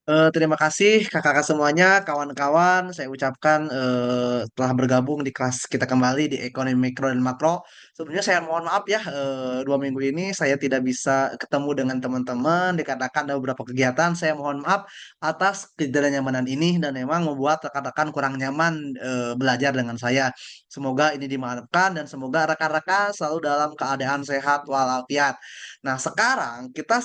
Terima kasih kakak-kakak semuanya, kawan-kawan. Saya ucapkan telah bergabung di kelas kita kembali di ekonomi mikro dan makro. Sebelumnya saya mohon maaf ya, 2 minggu ini saya tidak bisa ketemu dengan teman-teman. Dikarenakan ada beberapa kegiatan, saya mohon maaf atas ketidaknyamanan ini dan memang membuat rekan-rekan kurang nyaman belajar dengan saya. Semoga ini dimaafkan dan semoga rekan-rekan selalu dalam keadaan sehat walafiat. Nah, sekarang kita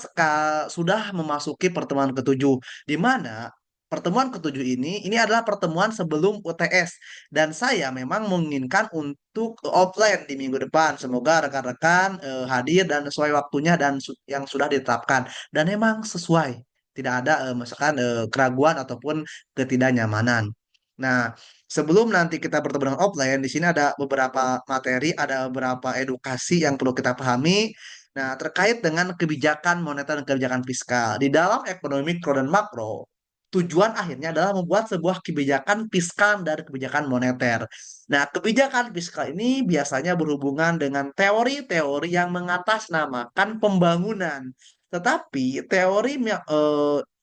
sudah memasuki pertemuan ketujuh di mana pertemuan ketujuh ini adalah pertemuan sebelum UTS dan saya memang menginginkan untuk offline di minggu depan. Semoga rekan-rekan hadir dan sesuai waktunya dan yang sudah ditetapkan dan memang sesuai. Tidak ada misalkan keraguan ataupun ketidaknyamanan. Nah, sebelum nanti kita bertemu dengan offline, di sini ada beberapa materi, ada beberapa edukasi yang perlu kita pahami. Nah, terkait dengan kebijakan moneter dan kebijakan fiskal. Di dalam ekonomi mikro dan makro, tujuan akhirnya adalah membuat sebuah kebijakan fiskal dan kebijakan moneter. Nah, kebijakan fiskal ini biasanya berhubungan dengan teori-teori yang mengatasnamakan pembangunan. Tetapi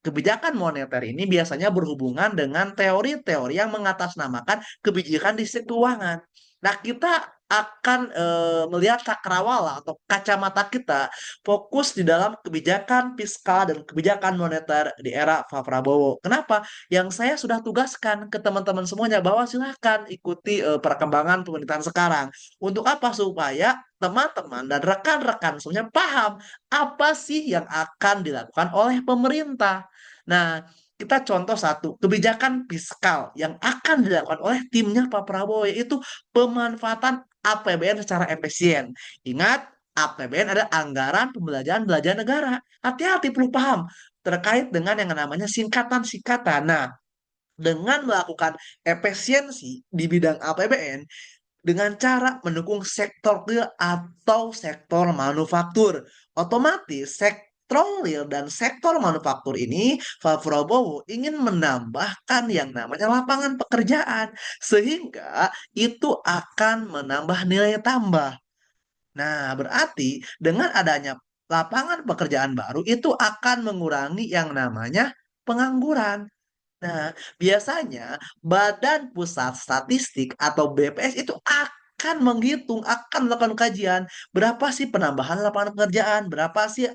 kebijakan moneter ini biasanya berhubungan dengan teori-teori yang mengatasnamakan kebijakan di sektor keuangan. Nah, kita akan melihat cakrawala atau kacamata kita fokus di dalam kebijakan fiskal dan kebijakan moneter di era Pak Prabowo. Kenapa? Yang saya sudah tugaskan ke teman-teman semuanya bahwa silahkan ikuti perkembangan pemerintahan sekarang. Untuk apa? Supaya teman-teman dan rekan-rekan semuanya paham apa sih yang akan dilakukan oleh pemerintah. Nah, kita contoh satu, kebijakan fiskal yang akan dilakukan oleh timnya Pak Prabowo yaitu pemanfaatan APBN secara efisien. Ingat, APBN ada anggaran pembelajaran belanja negara. Hati-hati perlu paham terkait dengan yang namanya singkatan-singkatan. Nah, dengan melakukan efisiensi di bidang APBN dengan cara mendukung sektor real atau sektor manufaktur. Otomatis sektor real dan sektor manufaktur ini Pak Prabowo ingin menambahkan yang namanya lapangan pekerjaan sehingga itu akan menambah nilai tambah. Nah, berarti dengan adanya lapangan pekerjaan baru itu akan mengurangi yang namanya pengangguran. Nah, biasanya Badan Pusat Statistik atau BPS itu akan menghitung, akan melakukan kajian berapa sih penambahan lapangan pekerjaan, berapa sih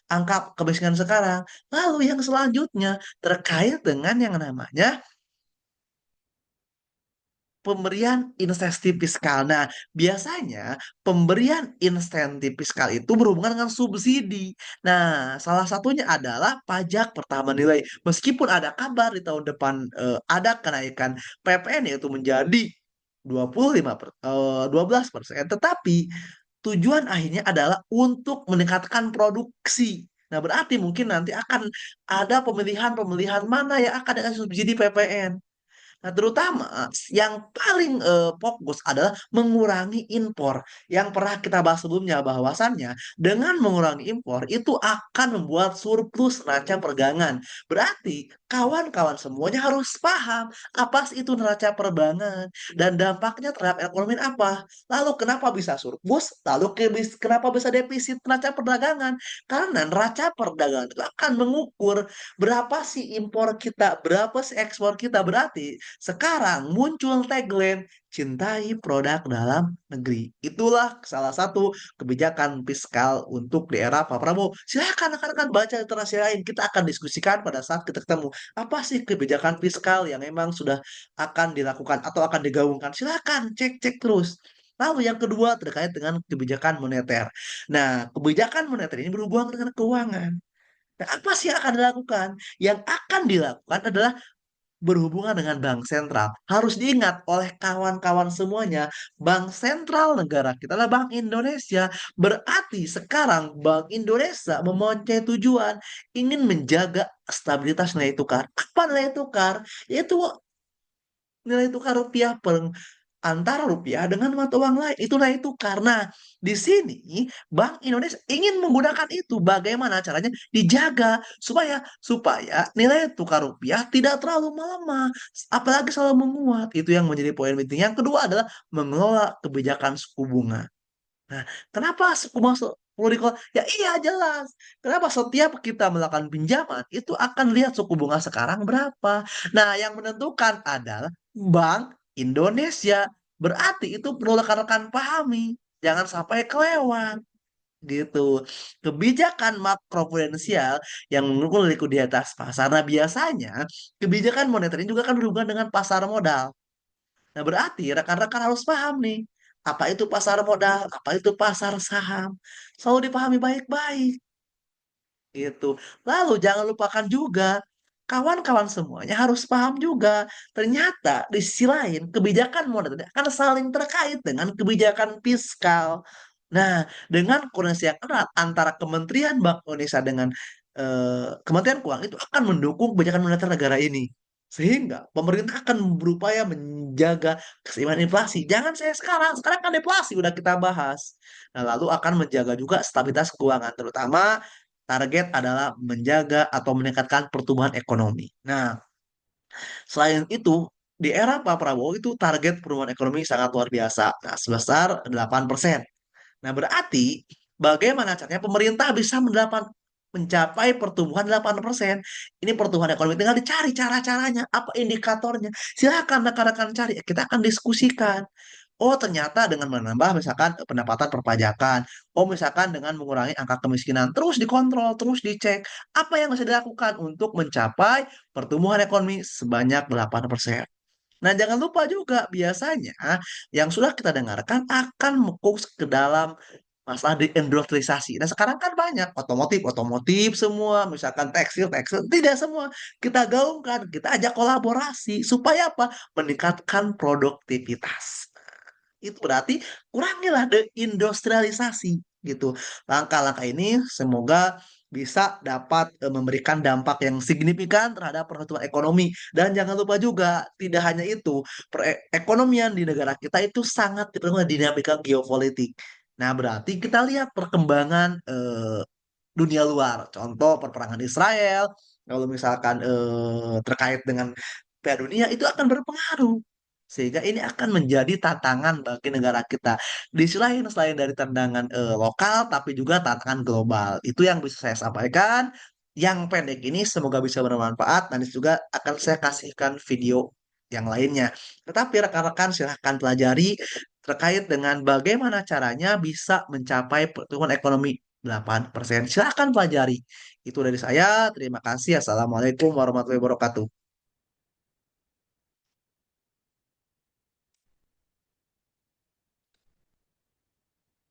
angka kemiskinan sekarang. Lalu yang selanjutnya terkait dengan yang namanya pemberian insentif fiskal. Nah, biasanya pemberian insentif fiskal itu berhubungan dengan subsidi. Nah, salah satunya adalah pajak pertambahan nilai. Meskipun ada kabar di tahun depan ada kenaikan PPN yaitu menjadi 12%, tetapi tujuan akhirnya adalah untuk meningkatkan produksi. Nah, berarti mungkin nanti akan ada pemilihan-pemilihan mana yang akan dikasih subsidi PPN. Nah, terutama yang paling fokus adalah mengurangi impor. Yang pernah kita bahas sebelumnya bahwasannya dengan mengurangi impor itu akan membuat surplus neraca perdagangan. Berarti kawan-kawan semuanya harus paham apa sih itu neraca perdagangan dan dampaknya terhadap ekonomi apa. Lalu kenapa bisa surplus? Lalu kenapa bisa defisit neraca perdagangan? Karena neraca perdagangan itu akan mengukur berapa sih impor kita, berapa sih ekspor kita. Berarti sekarang muncul tagline cintai produk dalam negeri. Itulah salah satu kebijakan fiskal untuk di era Pak Prabowo. Silakan rekan-rekan baca literasi lain. Kita akan diskusikan pada saat kita ketemu. Apa sih kebijakan fiskal yang memang sudah akan dilakukan atau akan digabungkan? Silakan cek-cek terus. Lalu yang kedua terkait dengan kebijakan moneter. Nah, kebijakan moneter ini berhubungan dengan keuangan. Nah, apa sih yang akan dilakukan? Yang akan dilakukan adalah berhubungan dengan bank sentral. Harus diingat oleh kawan-kawan semuanya, bank sentral negara kita adalah Bank Indonesia. Berarti sekarang Bank Indonesia mempunyai tujuan ingin menjaga stabilitas nilai tukar. Apa nilai tukar? Yaitu nilai tukar rupiah per antara rupiah dengan mata uang lain. Itulah itu karena di sini Bank Indonesia ingin menggunakan itu. Bagaimana caranya? Dijaga supaya supaya nilai tukar rupiah tidak terlalu melemah, apalagi selalu menguat. Itu yang menjadi poin penting. Yang kedua adalah mengelola kebijakan suku bunga. Nah, kenapa suku bunga Ya iya jelas. Kenapa setiap kita melakukan pinjaman itu akan lihat suku bunga sekarang berapa. Nah, yang menentukan adalah Bank Indonesia. Berarti itu perlu rekan-rekan pahami. Jangan sampai kelewat gitu. Kebijakan makroprudensial yang mendukung likuiditas pasar. Nah, biasanya kebijakan moneter ini juga kan berhubungan dengan pasar modal. Nah, berarti rekan-rekan harus paham nih, apa itu pasar modal, apa itu pasar saham. Selalu dipahami baik-baik gitu. Lalu jangan lupakan juga kawan-kawan semuanya harus paham juga. Ternyata di sisi lain kebijakan moneter akan saling terkait dengan kebijakan fiskal. Nah, dengan koordinasi yang erat antara Kementerian Bank Indonesia dengan Kementerian Keuangan itu akan mendukung kebijakan moneter negara ini. Sehingga pemerintah akan berupaya menjaga keseimbangan inflasi. Jangan saya sekarang kan deflasi udah kita bahas. Nah, lalu akan menjaga juga stabilitas keuangan, terutama target adalah menjaga atau meningkatkan pertumbuhan ekonomi. Nah, selain itu, di era Pak Prabowo itu target pertumbuhan ekonomi sangat luar biasa. Nah, sebesar 8%. Nah, berarti bagaimana caranya pemerintah bisa mencapai pertumbuhan 8%? Ini pertumbuhan ekonomi tinggal dicari cara-caranya, apa indikatornya. Silakan rekan-rekan cari, kita akan diskusikan. Oh, ternyata dengan menambah misalkan pendapatan perpajakan. Oh, misalkan dengan mengurangi angka kemiskinan. Terus dikontrol, terus dicek. Apa yang bisa dilakukan untuk mencapai pertumbuhan ekonomi sebanyak 8%. Nah, jangan lupa juga biasanya yang sudah kita dengarkan akan fokus ke dalam masalah deindustrialisasi. Nah, sekarang kan banyak otomotif semua, misalkan tekstil, tidak semua. Kita gaungkan, kita ajak kolaborasi supaya apa? Meningkatkan produktivitas. Itu berarti kurangilah deindustrialisasi gitu. Langkah-langkah ini semoga bisa dapat memberikan dampak yang signifikan terhadap pertumbuhan ekonomi. Dan jangan lupa juga, tidak hanya itu, perekonomian di negara kita itu sangat dipengaruhi oleh dinamika geopolitik. Nah, berarti kita lihat perkembangan dunia luar. Contoh perperangan Israel, kalau misalkan terkait dengan Piala Dunia itu akan berpengaruh. Sehingga ini akan menjadi tantangan bagi negara kita. Di sisi lain, selain dari tantangan lokal, tapi juga tantangan global. Itu yang bisa saya sampaikan. Yang pendek ini semoga bisa bermanfaat. Nanti juga akan saya kasihkan video yang lainnya. Tetapi rekan-rekan silahkan pelajari terkait dengan bagaimana caranya bisa mencapai pertumbuhan ekonomi 8%. Silahkan pelajari. Itu dari saya. Terima kasih. Assalamualaikum warahmatullahi wabarakatuh.